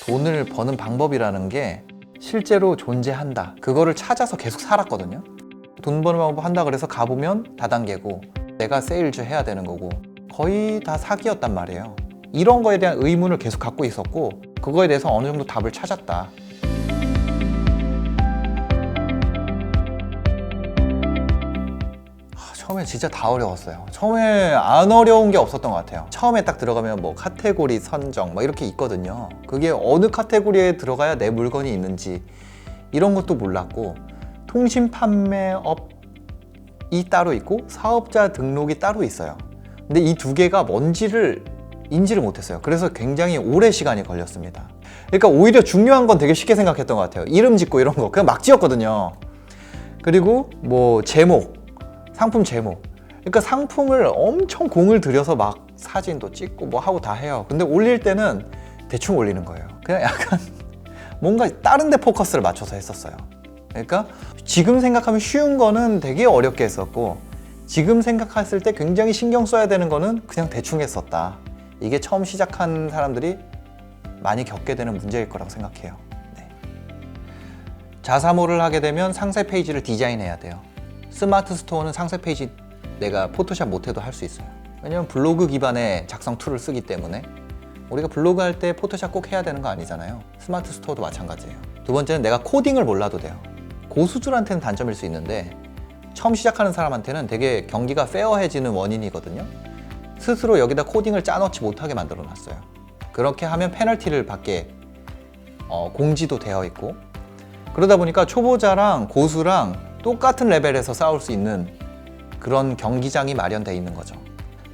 돈을 버는 방법이라는 게 실제로 존재한다. 그거를 찾아서 계속 살았거든요. 돈 버는 방법 한다 그래서 가보면 다단계고 내가 세일즈 해야 되는 거고 거의 다 사기였단 말이에요. 이런 거에 대한 의문을 계속 갖고 있었고 그거에 대해서 어느 정도 답을 찾았다. 처음에 진짜 다 어려웠어요. 처음에 안 어려운 게 없었던 것 같아요. 처음에 딱 들어가면 뭐 카테고리 선정 뭐 이렇게 있거든요. 그게 어느 카테고리에 들어가야 내 물건이 있는지 이런 것도 몰랐고 통신 판매업이 따로 있고 사업자 등록이 따로 있어요. 근데 이 두 개가 뭔지를 인지를 못했어요. 그래서 굉장히 오래 시간이 걸렸습니다. 그러니까 오히려 중요한 건 되게 쉽게 생각했던 것 같아요. 이름 짓고 이런 거 그냥 막 지었거든요. 그리고 뭐 제목, 상품 제목. 그러니까 상품을 엄청 공을 들여서 막 사진도 찍고 뭐 하고 다 해요. 근데 올릴 때는 대충 올리는 거예요. 그냥 약간 뭔가 다른 데 포커스를 맞춰서 했었어요. 그러니까 지금 생각하면 쉬운 거는 되게 어렵게 했었고 지금 생각했을 때 굉장히 신경 써야 되는 거는 그냥 대충 했었다. 이게 처음 시작한 사람들이 많이 겪게 되는 문제일 거라고 생각해요. 네. 자사모를 하게 되면 상세 페이지를 디자인해야 돼요. 스마트 스토어는 상세 페이지 내가 포토샵 못해도 할 수 있어요. 왜냐면 블로그 기반의 작성 툴을 쓰기 때문에 우리가 블로그 할 때 포토샵 꼭 해야 되는 거 아니잖아요. 스마트 스토어도 마찬가지예요. 두 번째는 내가 코딩을 몰라도 돼요. 고수들한테는 단점일 수 있는데 처음 시작하는 사람한테는 되게 경기가 페어해지는 원인이거든요. 스스로 여기다 코딩을 짜넣지 못하게 만들어 놨어요. 그렇게 하면 페널티를 받게 공지도 되어 있고 그러다 보니까 초보자랑 고수랑 똑같은 레벨에서 싸울 수 있는 그런 경기장이 마련되어 있는 거죠.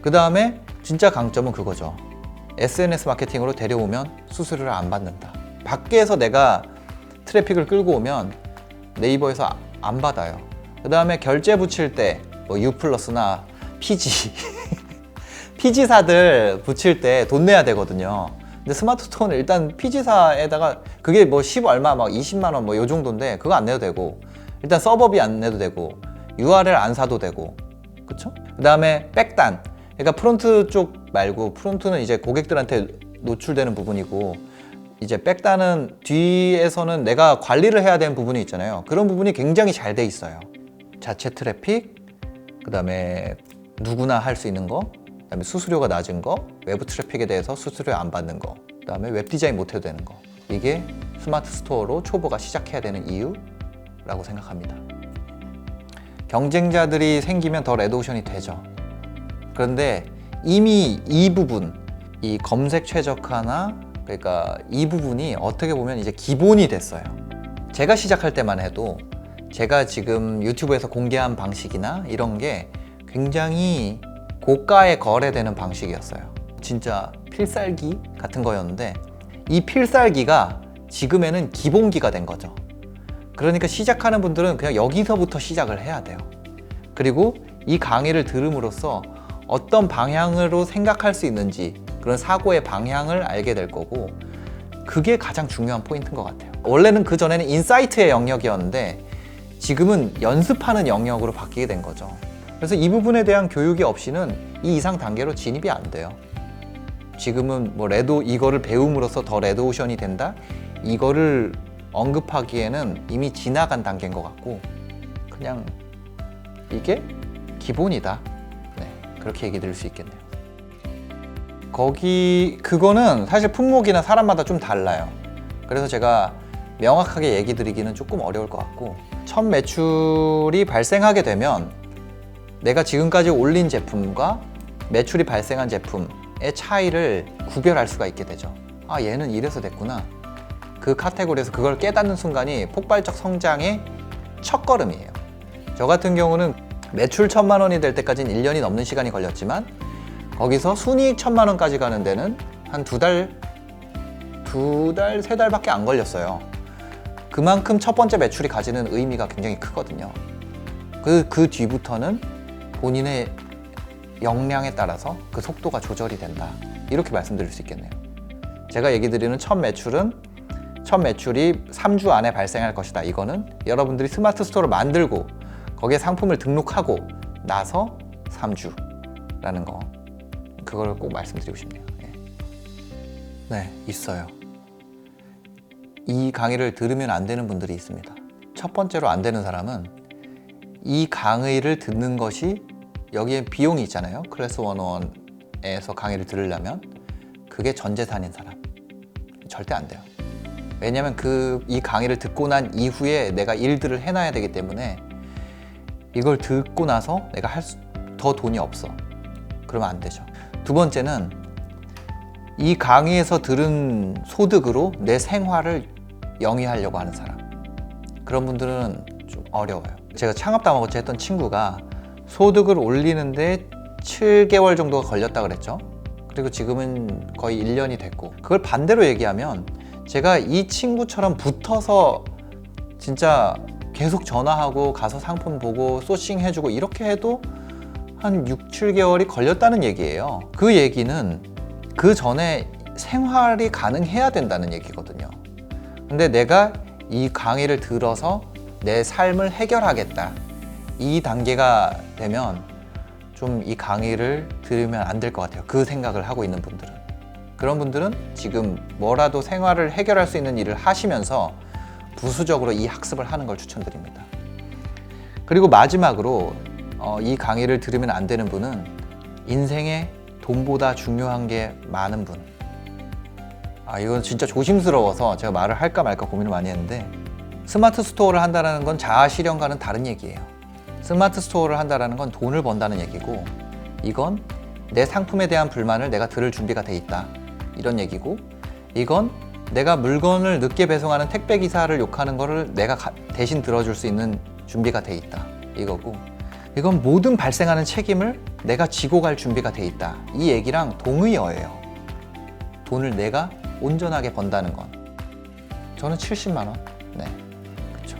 그 다음에 진짜 강점은 그거죠. SNS 마케팅으로 데려오면 수수료를 안 받는다. 밖에서 내가 트래픽을 끌고 오면 네이버에서 안 받아요. 그 다음에 결제 붙일 때 뭐 U+나 PG PG사들 붙일 때 돈 내야 되거든요. 근데 스마트 스토어는 일단 PG사에다가 그게 뭐 10 얼마 막 20만 원 뭐 요 정도인데 그거 안 내도 되고 일단 서버비 안 내도 되고 URL 안 사도 되고 그쵸? 그 다음에 백단 그러니까 프론트 쪽 말고 프론트는 이제 고객들한테 노출되는 부분이고 이제 백단은 뒤에서는 내가 관리를 해야 되는 부분이 있잖아요. 그런 부분이 굉장히 잘 돼 있어요. 자체 트래픽 그 다음에 누구나 할 수 있는 거 그 다음에 수수료가 낮은 거 외부 트래픽에 대해서 수수료 안 받는 거 그 다음에 웹 디자인 못 해도 되는 거 이게 스마트 스토어로 초보가 시작해야 되는 이유라고 생각합니다. 경쟁자들이 생기면 더 레드오션이 되죠. 그런데 이미 이 부분 이 검색 최적화나 그러니까 이 부분이 어떻게 보면 이제 기본이 됐어요. 제가 시작할 때만 해도 제가 지금 유튜브에서 공개한 방식이나 이런 게 굉장히 고가에 거래되는 방식이었어요. 진짜 필살기 같은 거였는데 이 필살기가 지금에는 기본기가 된 거죠. 그러니까 시작하는 분들은 그냥 여기서부터 시작을 해야 돼요. 그리고 이 강의를 들음으로써 어떤 방향으로 생각할 수 있는지 그런 사고의 방향을 알게 될 거고 그게 가장 중요한 포인트인 것 같아요. 원래는 그전에는 인사이트의 영역이었는데 지금은 연습하는 영역으로 바뀌게 된 거죠. 그래서 이 부분에 대한 교육이 없이는 이 이상 단계로 진입이 안 돼요. 지금은 뭐 이거를 배움으로써 더 레드오션이 된다? 이거를 언급하기에는 이미 지나간 단계인 것 같고 그냥 이게 기본이다. 네, 그렇게 얘기 드릴 수 있겠네요. 그거는 사실 품목이나 사람마다 좀 달라요. 그래서 제가 명확하게 얘기 드리기는 조금 어려울 것 같고 첫 매출이 발생하게 되면 내가 지금까지 올린 제품과 매출이 발생한 제품의 차이를 구별할 수가 있게 되죠. 아, 얘는 이래서 됐구나. 그 카테고리에서 그걸 깨닫는 순간이 폭발적 성장의 첫걸음이에요. 저 같은 경우는 매출 1,000만 원이 될 때까지는 1년이 넘는 시간이 걸렸지만 거기서 순이익 1,000만 원까지 가는 데는 한 2달, 3달밖에 안 걸렸어요. 그만큼 첫 번째 매출이 가지는 의미가 굉장히 크거든요. 그 뒤부터는 본인의 역량에 따라서 그 속도가 조절이 된다. 이렇게 말씀드릴 수 있겠네요. 제가 얘기 드리는 첫 매출이 3주 안에 발생할 것이다. 이거는 여러분들이 스마트 스토어를 만들고 거기에 상품을 등록하고 나서 3주라는 거. 그걸 꼭 말씀드리고 싶네요. 네, 있어요. 이 강의를 들으면 안 되는 분들이 있습니다. 첫 번째로 안 되는 사람은 이 강의를 듣는 것이, 여기에 비용이 있잖아요. 클래스 101에서 강의를 들으려면 그게 전 재산인 사람. 절대 안 돼요. 왜냐면 이 강의를 듣고 난 이후에 내가 일들을 해놔야 되기 때문에 이걸 듣고 나서 내가 더 돈이 없어. 그러면 안 되죠. 두 번째는 이 강의에서 들은 소득으로 내 생활을 영위하려고 하는 사람. 그런 분들은 좀 어려워요. 제가 창업 다마고치 했던 친구가 소득을 올리는데 7개월 정도가 걸렸다 그랬죠. 그리고 지금은 거의 1년이 됐고, 그걸 반대로 얘기하면 제가 이 친구처럼 붙어서 진짜 계속 전화하고 가서 상품 보고 소싱 해주고 이렇게 해도 한 6, 7개월이 걸렸다는 얘기예요. 그 얘기는 그 전에 생활이 가능해야 된다는 얘기거든요. 근데 내가 이 강의를 들어서 내 삶을 해결하겠다, 이 단계가 되면 좀 이 강의를 들으면 안 될 것 같아요. 그 생각을 하고 있는 분들은. 그런 분들은 지금 뭐라도 생활을 해결할 수 있는 일을 하시면서 부수적으로 이 학습을 하는 걸 추천드립니다. 그리고 마지막으로 이 강의를 들으면 안 되는 분은 인생에 돈보다 중요한 게 많은 분. 이건 진짜 조심스러워서 제가 말을 할까 말까 고민을 많이 했는데, 스마트 스토어를 한다는 건 자아 실현과는 다른 얘기예요. 스마트 스토어를 한다는 건 돈을 번다는 얘기고, 이건 내 상품에 대한 불만을 내가 들을 준비가 돼 있다, 이런 얘기고, 이건 내가 물건을 늦게 배송하는 택배기사를 욕하는 거를 내가 대신 들어줄 수 있는 준비가 돼 있다, 이거고, 이건 모든 발생하는 책임을 내가 지고 갈 준비가 돼 있다, 이 얘기랑 동의어예요. 돈을 내가 온전하게 번다는 건. 저는 70만 원. 네, 그렇죠.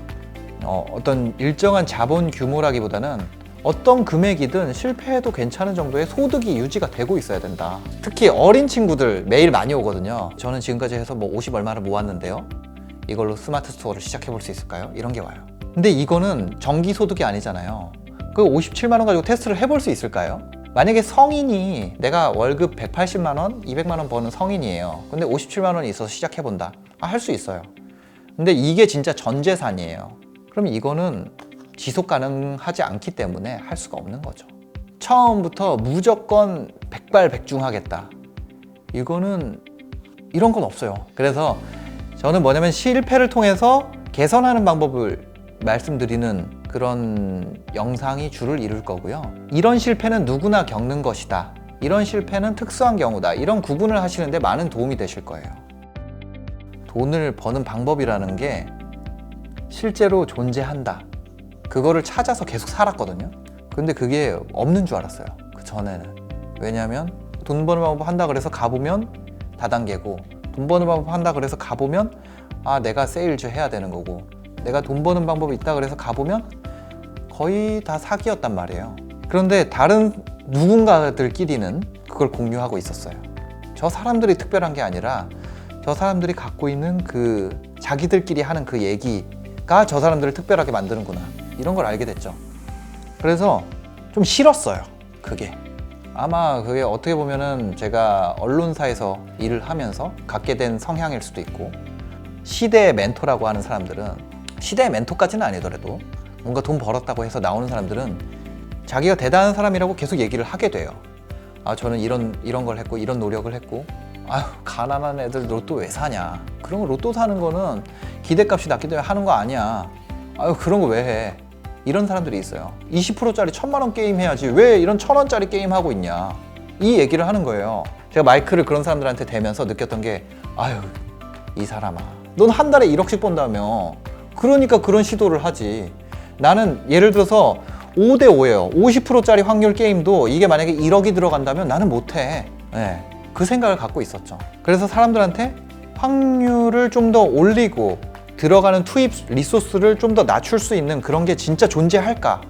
어떤 일정한 자본 규모라기보다는 어떤 금액이든 실패해도 괜찮은 정도의 소득이 유지가 되고 있어야 된다. 특히 어린 친구들 매일 많이 오거든요. 저는 지금까지 해서 50 얼마를 모았는데요, 이걸로 스마트 스토어를 시작해 볼 수 있을까요? 이런 게 와요. 근데 이거는 정기 소득이 아니잖아요. 그 57만 원 가지고 테스트를 해볼 수 있을까요? 만약에 성인이, 내가 월급 180만 원, 200만 원 버는 성인이에요. 근데 57만 원이 있어서 시작해 본다. 할 수 있어요. 근데 이게 진짜 전 재산이에요. 그럼 이거는 지속 가능하지 않기 때문에 할 수가 없는 거죠. 처음부터 무조건 백발백중하겠다, 이거는, 이런 건 없어요. 그래서 저는 뭐냐면 실패를 통해서 개선하는 방법을 말씀드리는 그런 영상이 주를 이룰 거고요. 이런 실패는 누구나 겪는 것이다, 이런 실패는 특수한 경우다, 이런 구분을 하시는데 많은 도움이 되실 거예요. 돈을 버는 방법이라는 게 실제로 존재한다, 그거를 찾아서 계속 살았거든요. 근데 그게 없는 줄 알았어요, 그 전에는. 왜냐면 돈 버는 방법 한다 그래서 가보면 다단계고, 돈 버는 방법 한다 그래서 가보면 내가 세일즈 해야 되는 거고, 내가 돈 버는 방법이 있다 그래서 가보면 거의 다 사기였단 말이에요. 그런데 다른 누군가들끼리는 그걸 공유하고 있었어요. 저 사람들이 특별한 게 아니라 저 사람들이 갖고 있는 그 자기들끼리 하는 그 얘기가 저 사람들을 특별하게 만드는구나, 이런 걸 알게 됐죠. 그래서 좀 싫었어요, 그게. 아마 그게 어떻게 보면은 제가 언론사에서 일을 하면서 갖게 된 성향일 수도 있고, 시대의 멘토라고 하는 사람들은, 시대의 멘토까지는 아니더라도 뭔가 돈 벌었다고 해서 나오는 사람들은 자기가 대단한 사람이라고 계속 얘기를 하게 돼요. 저는 이런 걸 했고, 이런 노력을 했고, 가난한 애들 로또 왜 사냐, 그런 거 로또 사는 거는 기대값이 낮기 때문에 하는 거 아니야, 그런 거 왜 해, 이런 사람들이 있어요. 20%짜리 1000만 원 게임 해야지 왜 이런 1000원짜리 게임 하고 있냐, 이 얘기를 하는 거예요. 제가 마이크를 그런 사람들한테 대면서 느꼈던 게, 이 사람아, 넌 한 달에 1억씩 번다며, 그러니까 그런 시도를 하지. 나는 예를 들어서 5대5예요. 50%짜리 확률 게임도 이게 만약에 1억이 들어간다면 나는 못해. 네, 그 생각을 갖고 있었죠. 그래서 사람들한테 확률을 좀 더 올리고 들어가는 투입 리소스를 좀 더 낮출 수 있는 그런 게 진짜 존재할까,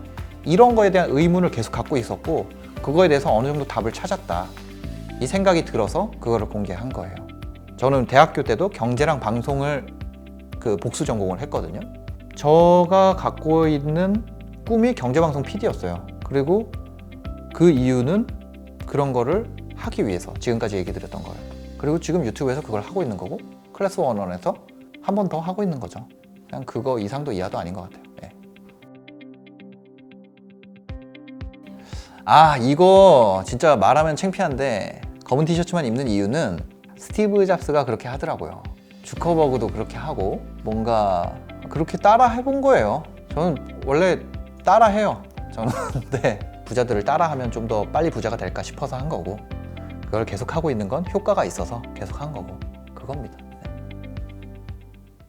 이런 거에 대한 의문을 계속 갖고 있었고, 그거에 대해서 어느 정도 답을 찾았다, 이 생각이 들어서 그거를 공개한 거예요. 저는 대학교 때도 경제랑 방송을 복수 전공을 했거든요. 제가 갖고 있는 꿈이 경제방송 PD였어요. 그리고 그 이유는 그런 거를 하기 위해서 지금까지 얘기 드렸던 거예요. 그리고 지금 유튜브에서 그걸 하고 있는 거고, 클래스 101에서 한 번 더 하고 있는 거죠. 그냥 그거 이상도 이하도 아닌 것 같아요. 예. 아, 이거 진짜 말하면 창피한데 검은 티셔츠만 입는 이유는 스티브 잡스가 그렇게 하더라고요. 주커버그도 그렇게 하고 뭔가 그렇게 따라 해본 거예요. 저는 원래 따라 해요. 저는 근데 부자들을 따라하면 좀 더 빨리 부자가 될까 싶어서 한 거고, 그걸 계속 하고 있는 건 효과가 있어서 계속 한 거고, 그겁니다.